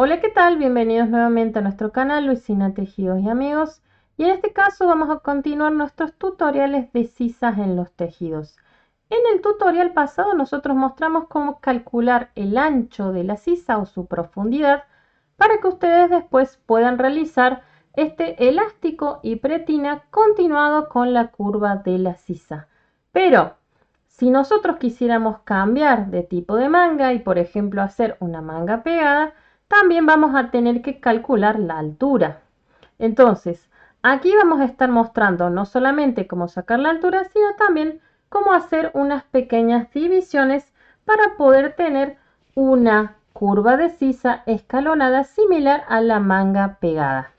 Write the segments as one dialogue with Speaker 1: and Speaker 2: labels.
Speaker 1: Hola, ¿qué tal? Bienvenidos nuevamente a nuestro canal Luisina Tejidos y Amigos. Y en este caso vamos a continuar nuestros tutoriales de sisas en los tejidos. En el tutorial pasado nosotros mostramos cómo calcular el ancho de la sisa o su profundidad para que ustedes después puedan realizar este elástico y pretina continuado con la curva de la sisa. Pero si nosotros quisiéramos cambiar de tipo de manga y por ejemplo hacer una manga pegada, también vamos a tener que calcular la altura. Entonces, aquí vamos a estar mostrando no solamente cómo sacar la altura, sino también cómo hacer unas pequeñas divisiones para poder tener una curva de sisa escalonada similar a la manga pegada.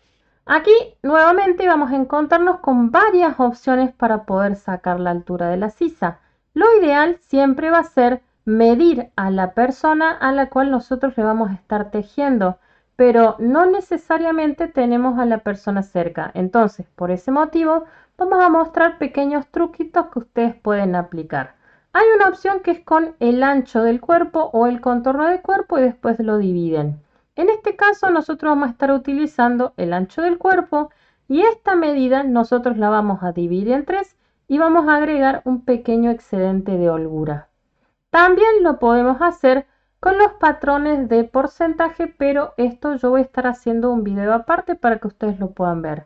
Speaker 1: Aquí nuevamente vamos a encontrarnos con varias opciones para poder sacar la altura de la sisa. Lo ideal siempre va a ser medir a la persona a la cual nosotros le vamos a estar tejiendo, pero no necesariamente tenemos a la persona cerca. Entonces, por ese motivo, vamos a mostrar pequeños truquitos que ustedes pueden aplicar. Hay una opción que es con el ancho del cuerpo o el contorno del cuerpo y después lo dividen. En este caso nosotros vamos a estar utilizando el ancho del cuerpo y esta medida nosotros la vamos a dividir en 3 y vamos a agregar un pequeño excedente de holgura. También lo podemos hacer con los patrones de porcentaje, pero esto yo voy a estar haciendo un video aparte para que ustedes lo puedan ver.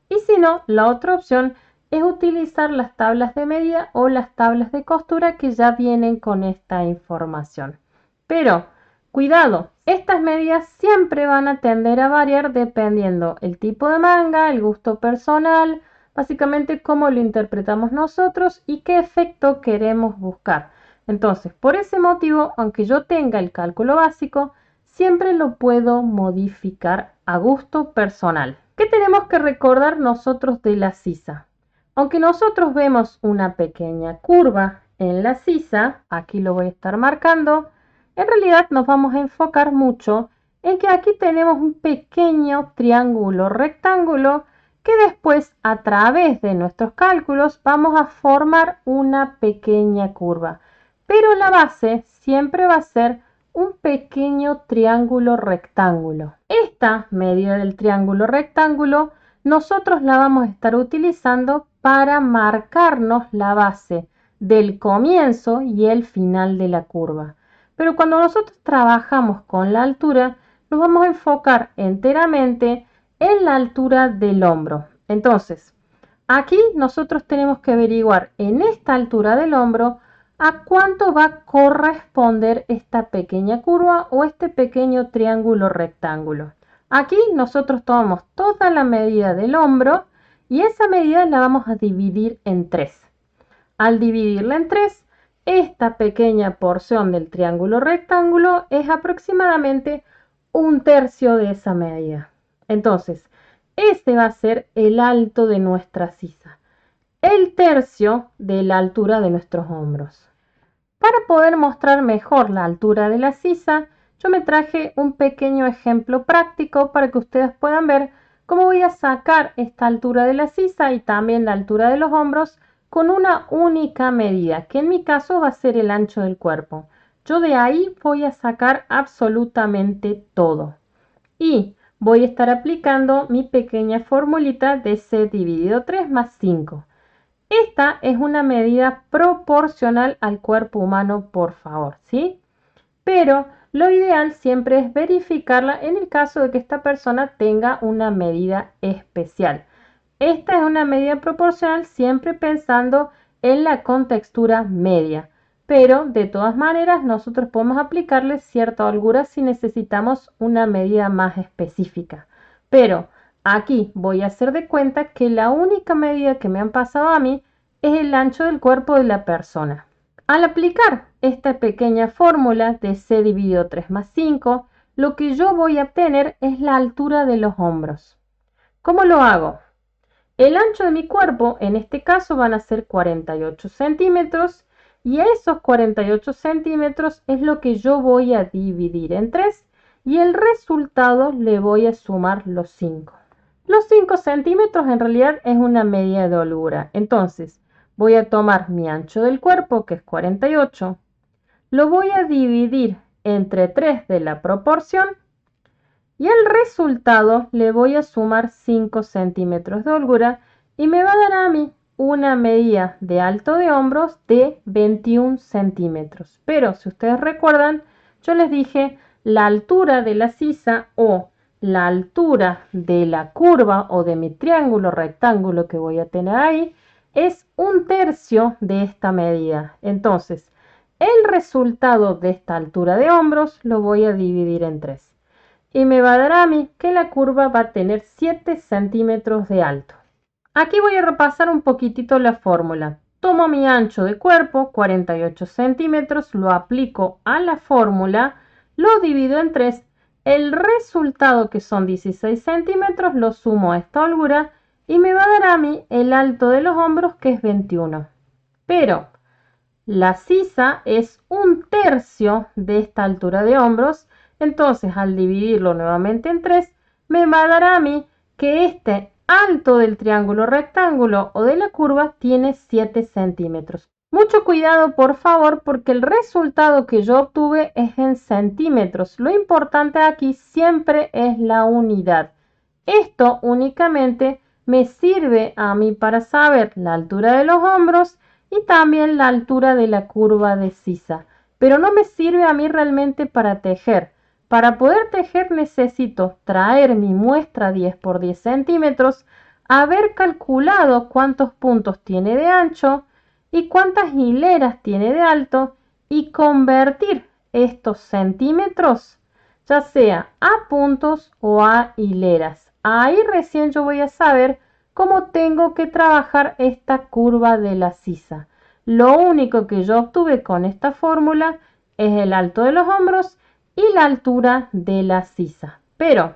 Speaker 1: Y si no, la otra opción es utilizar las tablas de medida o las tablas de costura que ya vienen con esta información. Pero cuidado, estas medidas siempre van a tender a variar dependiendo el tipo de manga, el gusto personal, básicamente cómo lo interpretamos nosotros y qué efecto queremos buscar. Entonces, por ese motivo, aunque yo tenga el cálculo básico, siempre lo puedo modificar a gusto personal. ¿Qué tenemos que recordar nosotros de la sisa? Aunque nosotros vemos una pequeña curva en la sisa, aquí lo voy a estar marcando, en realidad nos vamos a enfocar mucho en que aquí tenemos un pequeño triángulo rectángulo que después a través de nuestros cálculos vamos a formar una pequeña curva. Pero la base siempre va a ser un pequeño triángulo rectángulo. Esta medida del triángulo rectángulo nosotros la vamos a estar utilizando para marcarnos la base del comienzo y el final de la curva. Pero cuando nosotros trabajamos con la altura, nos vamos a enfocar enteramente en la altura del hombro. Entonces, aquí nosotros tenemos que averiguar en esta altura del hombro a cuánto va a corresponder esta pequeña curva o este pequeño triángulo rectángulo. Aquí nosotros tomamos toda la medida del hombro y esa medida la vamos a dividir en 3. Al dividirla en 3, esta pequeña porción del triángulo rectángulo es aproximadamente 1/3 de esa medida. Entonces, ese va a ser el alto de nuestra sisa, el tercio de la altura de nuestros hombros. Para poder mostrar mejor la altura de la sisa, yo me traje un pequeño ejemplo práctico para que ustedes puedan ver cómo voy a sacar esta altura de la sisa y también la altura de los hombros con una única medida, que en mi caso va a ser el ancho del cuerpo. Yo de ahí voy a sacar absolutamente todo. Y voy a estar aplicando mi pequeña formulita de C dividido 3 más 5. Esta es una medida proporcional al cuerpo humano, por favor, ¿sí? Pero lo ideal siempre es verificarla en el caso de que esta persona tenga una medida especial. Esta es una medida proporcional siempre pensando en la contextura media, pero de todas maneras nosotros podemos aplicarle cierta holgura si necesitamos una medida más específica. Pero aquí voy a hacer de cuenta que la única medida que me han pasado a mí es el ancho del cuerpo de la persona. Al aplicar esta pequeña fórmula de C dividido 3 más 5, lo que yo voy a obtener es la altura de los hombros. ¿Cómo lo hago? El ancho de mi cuerpo, en este caso, van a ser 48 centímetros y a esos 48 centímetros es lo que yo voy a dividir en 3 y el resultado le voy a sumar los 5. Los 5 centímetros en realidad es una medida de holgura. Entonces, voy a tomar mi ancho del cuerpo, que es 48, lo voy a dividir entre 3 de la proporción y al resultado le voy a sumar 5 centímetros de holgura y me va a dar a mí una medida de alto de hombros de 21 centímetros. Pero si ustedes recuerdan, yo les dije la altura de la sisa o la altura de la curva o de mi triángulo rectángulo que voy a tener ahí es 1/3 de esta medida. Entonces, el resultado de esta altura de hombros lo voy a dividir en 3 y me va a dar a mí que la curva va a tener 7 centímetros de alto. Aquí voy a repasar un poquitito la fórmula. Tomo mi ancho de cuerpo, 48 centímetros, lo aplico a la fórmula, lo divido en 3, el resultado que son 16 centímetros lo sumo a esta holgura y me va a dar a mí el alto de los hombros que es 21. Pero la sisa es 1/3 de esta altura de hombros, entonces al dividirlo nuevamente en 3 me va a dar a mí que este alto del triángulo rectángulo o de la curva tiene 7 centímetros. Mucho cuidado por favor porque el resultado que yo obtuve es en centímetros. Lo importante aquí siempre es la unidad. Esto únicamente me sirve a mí para saber la altura de los hombros y también la altura de la curva de sisa, pero no me sirve a mí realmente para tejer. Para poder tejer necesito traer mi muestra 10 por 10 centímetros, haber calculado cuántos puntos tiene de ancho y cuántas hileras tiene de alto y convertir estos centímetros ya sea a puntos o a hileras. Ahí recién yo voy a saber cómo tengo que trabajar esta curva de la sisa. Lo único que yo obtuve con esta fórmula es el alto de los hombros y la altura de la sisa. Pero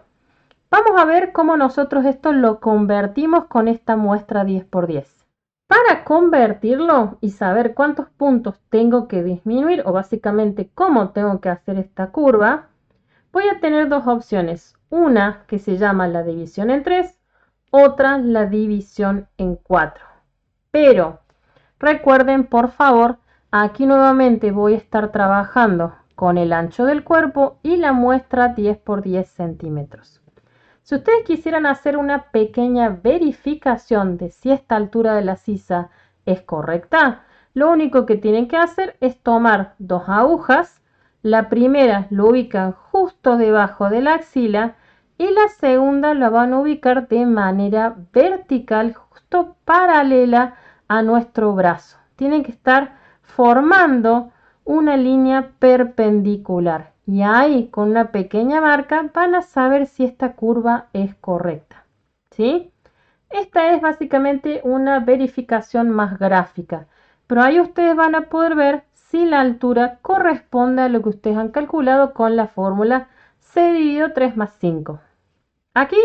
Speaker 1: vamos a ver cómo nosotros esto lo convertimos con esta muestra 10 por 10. Para convertirlo y saber cuántos puntos tengo que disminuir o básicamente cómo tengo que hacer esta curva, voy a tener dos opciones. Una que se llama la división en 3, otra la división en 4. Pero recuerden, por favor, aquí nuevamente voy a estar trabajando con el ancho del cuerpo y la muestra 10 por 10 centímetros. Si ustedes quisieran hacer una pequeña verificación de si esta altura de la sisa es correcta, lo único que tienen que hacer es tomar dos agujas. La primera lo ubican justo debajo de la axila y la segunda la van a ubicar de manera vertical, justo paralela a nuestro brazo. Tienen que estar formando una línea perpendicular y ahí con una pequeña marca van a saber si esta curva es correcta. ¿Sí? Esta es básicamente una verificación más gráfica, pero ahí ustedes van a poder ver si la altura corresponde a lo que ustedes han calculado con la fórmula C dividido 3 más 5. Aquí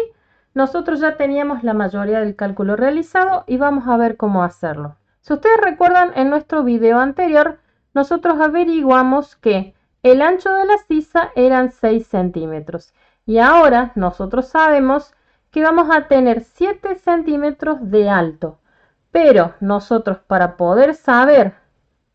Speaker 1: nosotros ya teníamos la mayoría del cálculo realizado y vamos a ver cómo hacerlo. Si ustedes recuerdan, en nuestro video anterior nosotros averiguamos que el ancho de la sisa eran 6 centímetros y ahora nosotros sabemos que vamos a tener 7 centímetros de alto. Pero nosotros para poder saber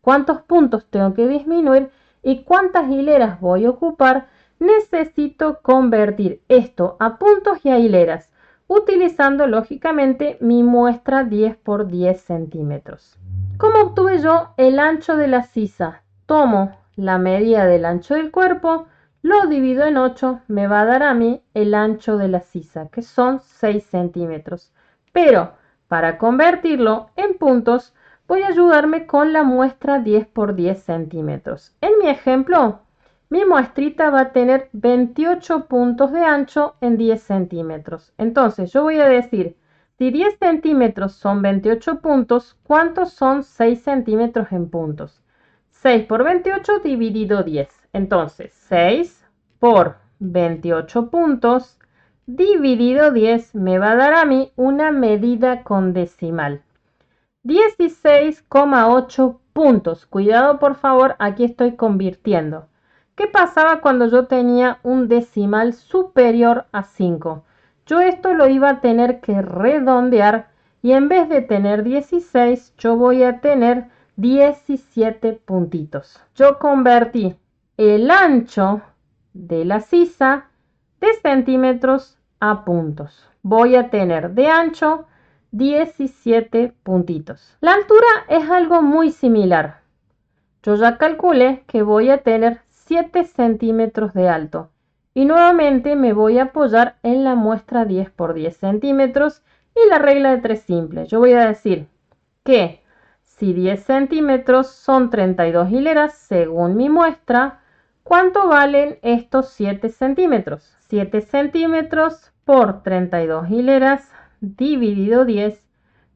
Speaker 1: cuántos puntos tengo que disminuir y cuántas hileras voy a ocupar, necesito convertir esto a puntos y a hileras, utilizando lógicamente mi muestra 10 por 10 centímetros. ¿Cómo obtuve yo el ancho de la sisa? Tomo la medida del ancho del cuerpo, lo divido en 8, me va a dar a mí el ancho de la sisa, que son 6 centímetros. Pero para convertirlo en puntos, voy a ayudarme con la muestra 10 por 10 centímetros. En mi ejemplo, mi muestrita va a tener 28 puntos de ancho en 10 centímetros. Entonces, yo voy a decir, si 10 centímetros son 28 puntos, ¿cuántos son 6 centímetros en puntos? 6 por 28 dividido 10. Entonces, 6 por 28 puntos dividido 10 me va a dar a mí una medida con decimal. 16,8 puntos. Cuidado por favor, aquí estoy convirtiendo. ¿Qué pasaba cuando yo tenía un decimal superior a 5? Yo esto lo iba a tener que redondear y en vez de tener 16, yo voy a tener 17 puntitos. Yo convertí el ancho de la sisa de centímetros a puntos. Voy a tener de ancho 17 puntitos. La altura es algo muy similar. Yo ya calculé que voy a tener 7 centímetros de alto. Y nuevamente me voy a apoyar en la muestra 10 por 10 centímetros y la regla de 3 simple. Yo voy a decir que si 10 centímetros son 32 hileras, según mi muestra, ¿cuánto valen estos 7 centímetros? 7 centímetros por 32 hileras dividido 10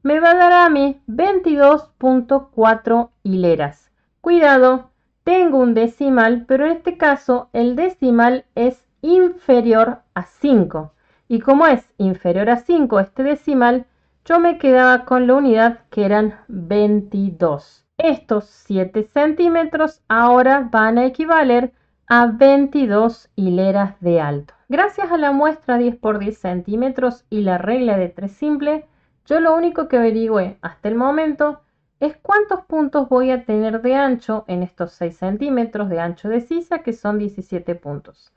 Speaker 1: me va a dar a mí 22.4 hileras. Cuidado, tengo un decimal, pero en este caso el decimal es inferior a 5. Y como es inferior a 5 este decimal, yo me quedaba con la unidad que eran 22. Estos 7 centímetros ahora van a equivaler a 22 hileras de alto. Gracias a la muestra 10 por 10 centímetros y la regla de 3 simple, yo lo único que averigüé hasta el momento es cuántos puntos voy a tener de ancho en estos 6 centímetros de ancho de sisa, que son 17 puntos.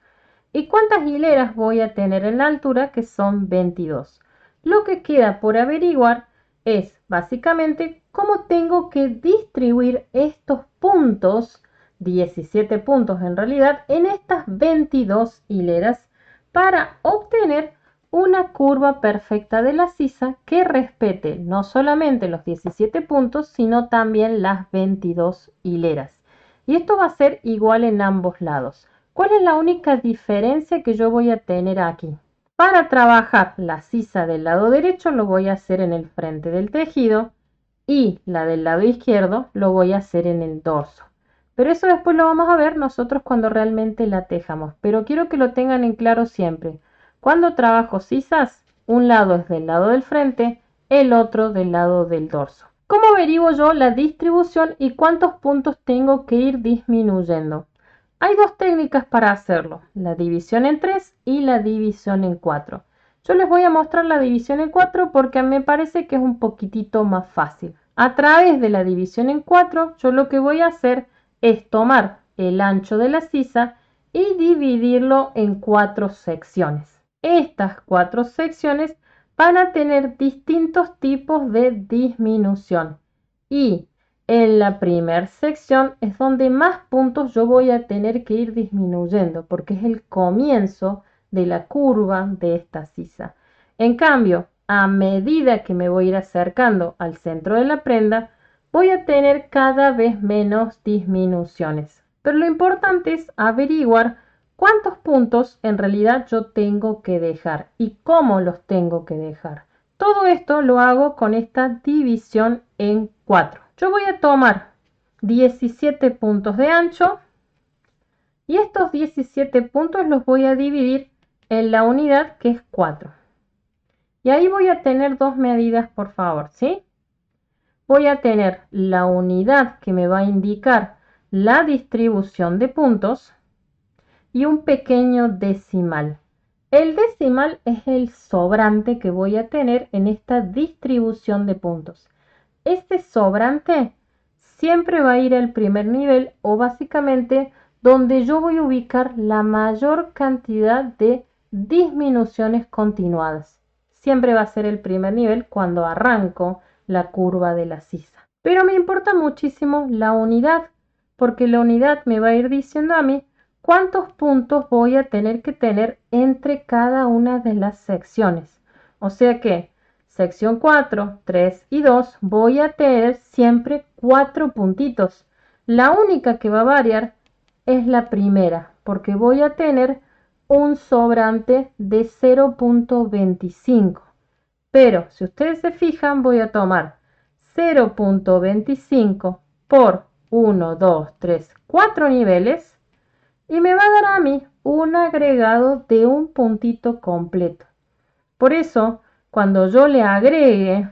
Speaker 1: Y cuántas hileras voy a tener en la altura, que son 22. Lo que queda por averiguar es básicamente cómo tengo que distribuir estos puntos, 17 puntos en realidad, en estas 22 hileras para obtener una curva perfecta de la sisa que respete no solamente los 17 puntos, sino también las 22 hileras. Y esto va a ser igual en ambos lados. ¿Cuál es la única diferencia que yo voy a tener aquí? Para trabajar la sisa del lado derecho lo voy a hacer en el frente del tejido y la del lado izquierdo lo voy a hacer en el dorso. Pero eso después lo vamos a ver nosotros cuando realmente la tejamos. Pero quiero que lo tengan en claro siempre. Cuando trabajo sisas, un lado es del lado del frente, el otro del lado del dorso. ¿Cómo averiguo yo la distribución y cuántos puntos tengo que ir disminuyendo? Hay dos técnicas para hacerlo, la división en 3 y la división en 4. Yo les voy a mostrar la división en 4 porque me parece que es un poquitito más fácil. A través de la división en 4, yo lo que voy a hacer es tomar el ancho de la sisa y dividirlo en 4 secciones. Estas 4 secciones van a tener distintos tipos de disminución y en la primera sección es donde más puntos yo voy a tener que ir disminuyendo porque es el comienzo de la curva de esta sisa. En cambio, a medida que me voy a ir acercando al centro de la prenda, voy a tener cada vez menos disminuciones. Pero lo importante es averiguar cuántos puntos en realidad yo tengo que dejar y cómo los tengo que dejar. Todo esto lo hago con esta división en 4. Yo voy a tomar 17 puntos de ancho y estos 17 puntos los voy a dividir en la unidad que es 4. Y ahí voy a tener dos medidas, por favor, ¿sí? Voy a tener la unidad que me va a indicar la distribución de puntos y un pequeño decimal. El decimal es el sobrante que voy a tener en esta distribución de puntos. Este sobrante siempre va a ir al primer nivel o básicamente donde yo voy a ubicar la mayor cantidad de disminuciones continuadas. Siempre va a ser el primer nivel cuando arranco la curva de la sisa. Pero me importa muchísimo la unidad, porque la unidad me va a ir diciendo a mí cuántos puntos voy a tener que tener entre cada una de las secciones. O sea que sección 4, 3 y 2 voy a tener siempre 4 puntitos. La única que va a variar es la primera, porque voy a tener un sobrante de 0.25. Pero si ustedes se fijan, voy a tomar 0.25 por 1, 2, 3, 4 niveles y me va a dar a mí un agregado de un puntito completo. Por eso, cuando yo le agregue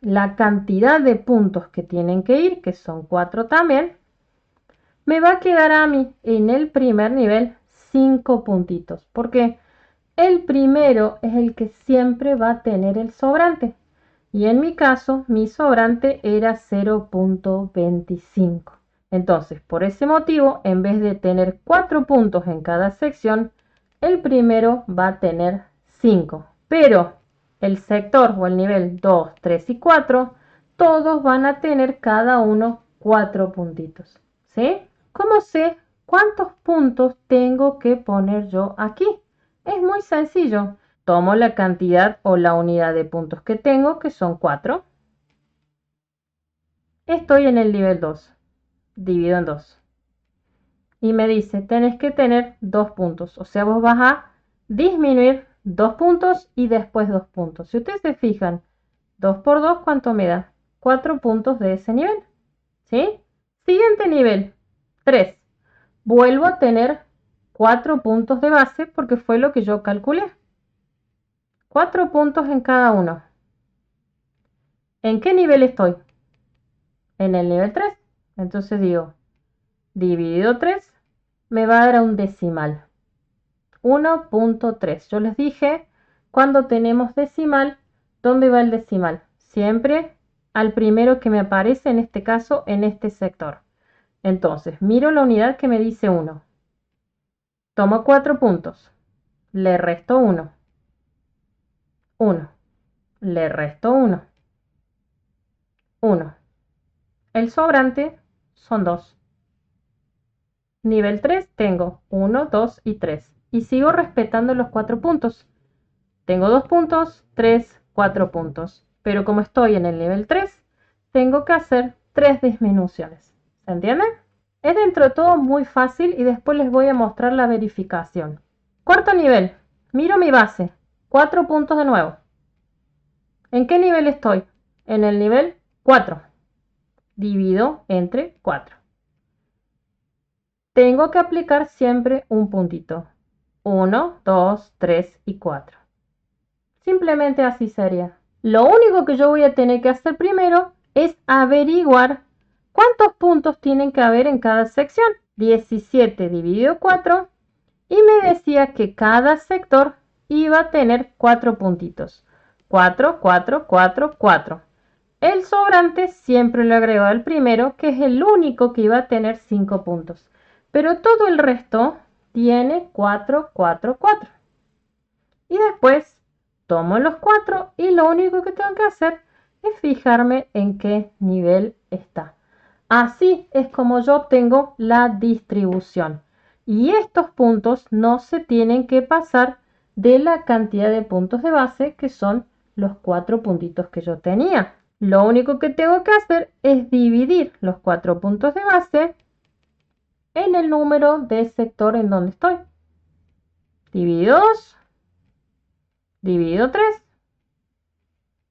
Speaker 1: la cantidad de puntos que tienen que ir, que son 4 también, me va a quedar a mí en el primer nivel 5 puntitos, porque el primero es el que siempre va a tener el sobrante. Y en mi caso, mi sobrante era 0.25. Entonces, por ese motivo, en vez de tener 4 puntos en cada sección, el primero va a tener 5, pero el sector o el nivel 2, 3 y 4, todos van a tener cada uno 4 puntitos, ¿sí? ¿Cómo sé cuántos puntos tengo que poner yo aquí? Es muy sencillo. Tomo la cantidad o la unidad de puntos que tengo, que son 4. Estoy en el nivel 2. Divido en 2. Y me dice, tenés que tener 2 puntos. O sea, vos vas a disminuir 2 puntos y después 2 puntos. Si ustedes se fijan, 2 por 2, ¿cuánto me da? 4 puntos de ese nivel. ¿Sí? Siguiente nivel, 3. Vuelvo a tener 4 puntos de base porque fue lo que yo calculé. 4 puntos en cada uno. ¿En qué nivel estoy? En el nivel 3. Entonces digo, dividido 3 me va a dar un decimal. 1.3. Yo les dije, cuando tenemos decimal, ¿dónde va el decimal? Siempre al primero que me aparece, en este caso, en este sector. Entonces, miro la unidad que me dice 1. Tomo 4 puntos. Le resto 1. 1. Le resto 1. 1. El sobrante son 2. Nivel 3 tengo 1, 2 y 3. Y sigo respetando los 4 puntos. Tengo 2 puntos, 3, 4 puntos. Pero como estoy en el nivel 3, tengo que hacer 3 disminuciones. ¿Se entiende? Es dentro de todo muy fácil y después les voy a mostrar la verificación. Cuarto nivel. Miro mi base. 4 puntos de nuevo. ¿En qué nivel estoy? En el nivel 4. Divido entre 4. Tengo que aplicar siempre un puntito. 1, 2, 3 y 4. Simplemente así sería. Lo único que yo voy a tener que hacer primero es averiguar cuántos puntos tienen que haber en cada sección. 17 dividido 4 y me decía que cada sector iba a tener 4 puntitos. 4, 4, 4, 4. El sobrante siempre lo agrego al primero, que es el único que iba a tener 5 puntos. Pero todo el resto tiene 4, 4, 4. Y después tomo los 4 y lo único que tengo que hacer es fijarme en qué nivel está. Así es como yo obtengo la distribución. Y estos puntos no se tienen que pasar de la cantidad de puntos de base, que son los 4 puntitos que yo tenía. Lo único que tengo que hacer es dividir los 4 puntos de base en el número de sector en donde estoy. Dividido 2, dividido 3,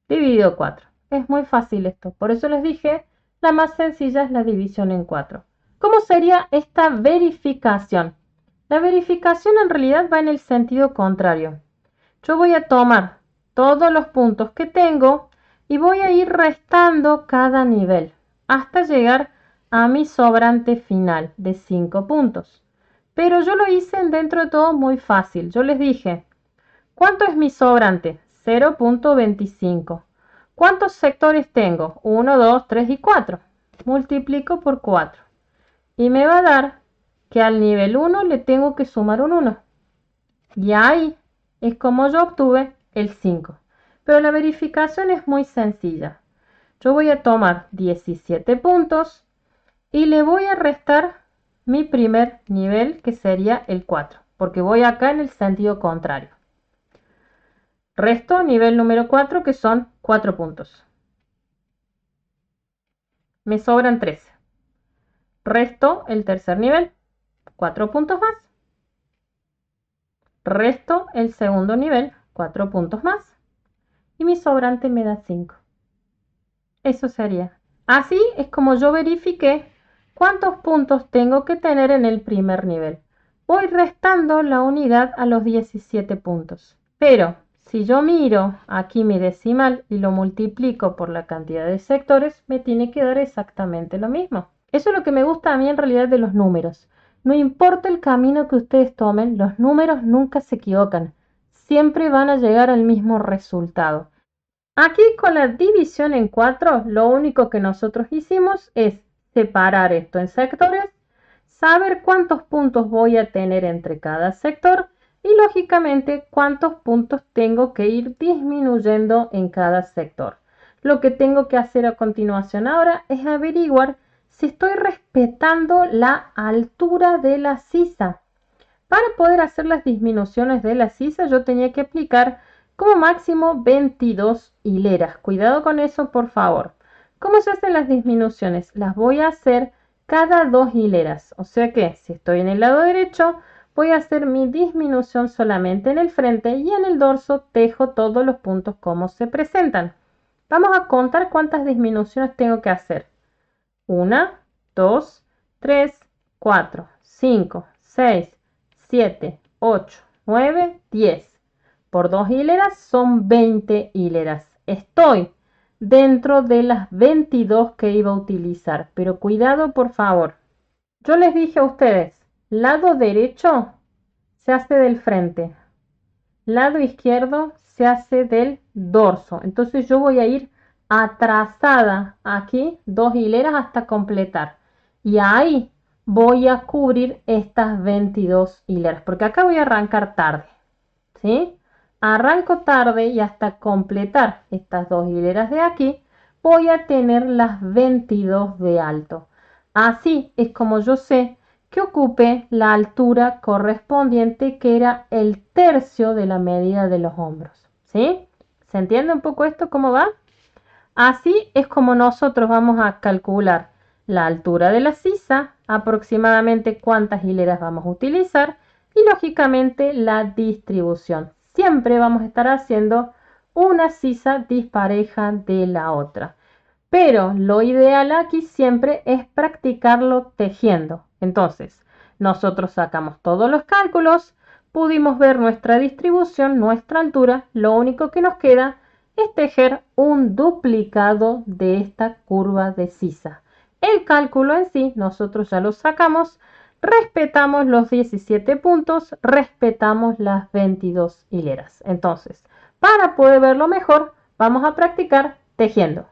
Speaker 1: dividido 4. Es muy fácil esto. Por eso les dije, la más sencilla es la división en 4. ¿Cómo sería esta verificación? La verificación en realidad va en el sentido contrario. Yo voy a tomar todos los puntos que tengo y voy a ir restando cada nivel hasta llegar a mi sobrante final de 5 puntos. Pero yo lo hice dentro de todo muy fácil. Yo les dije, ¿cuánto es mi sobrante? 0.25. ¿Cuántos sectores tengo? 1, 2, 3 y 4. Multiplico por 4. Y me va a dar que al nivel 1 le tengo que sumar un 1. Y ahí es como yo obtuve el 5. Pero la verificación es muy sencilla. Yo voy a tomar 17 puntos y le voy a restar mi primer nivel, que sería el 4, porque voy acá en el sentido contrario. Resto nivel número 4, que son 4 puntos. Me sobran 13. Resto el tercer nivel, 4 puntos más. Resto el segundo nivel, 4 puntos más. Y mi sobrante me da 5. Eso sería. Así es como yo verifiqué cuántos puntos tengo que tener en el primer nivel. Voy restando la unidad a los 17 puntos. Pero si yo miro aquí mi decimal y lo multiplico por la cantidad de sectores, me tiene que dar exactamente lo mismo. Eso es lo que me gusta a mí en realidad de los números. No importa el camino que ustedes tomen, los números nunca se equivocan. Siempre van a llegar al mismo resultado. Aquí con la división en 4, lo único que nosotros hicimos es separar esto en sectores, saber cuántos puntos voy a tener entre cada sector y lógicamente cuántos puntos tengo que ir disminuyendo en cada sector. Lo que tengo que hacer a continuación ahora es averiguar si estoy respetando la altura de la sisa. Para poder hacer las disminuciones de la sisa yo tenía que aplicar como máximo 22 hileras. Cuidado con eso, por favor. ¿Cómo se hacen las disminuciones? Las voy a hacer cada 2 hileras. O sea que si estoy en el lado derecho, voy a hacer mi disminución solamente en el frente y en el dorso tejo todos los puntos como se presentan. Vamos a contar cuántas disminuciones tengo que hacer. 1, 2, 3, 4, 5, 6, 7, 8, 9, 10. Por 2 hileras son 20 hileras. Estoy dentro de las 22 que iba a utilizar, pero cuidado por favor. Yo les dije a ustedes, lado derecho se hace del frente, lado izquierdo se hace del dorso. Entonces yo voy a ir atrasada aquí 2 hileras hasta completar. Y ahí voy a cubrir estas 22 hileras, porque acá voy a arrancar tarde, ¿sí? Arranco tarde y hasta completar estas 2 hileras de aquí voy a tener las 22 de alto. Así es como yo sé que ocupe la altura correspondiente, que era el tercio de la medida de los hombros, ¿sí? ¿Se entiende un poco esto cómo va? Así es como nosotros vamos a calcular la altura de la sisa, aproximadamente cuántas hileras vamos a utilizar y lógicamente la distribución. Siempre vamos a estar haciendo una sisa dispareja de la otra. Pero lo ideal aquí siempre es practicarlo tejiendo. Entonces, nosotros sacamos todos los cálculos, pudimos ver nuestra distribución, nuestra altura, lo único que nos queda es tejer un duplicado de esta curva de sisa. El cálculo en sí, nosotros ya lo sacamos, respetamos los 17 puntos, respetamos las 22 hileras. Entonces, para poder verlo mejor, vamos a practicar tejiendo.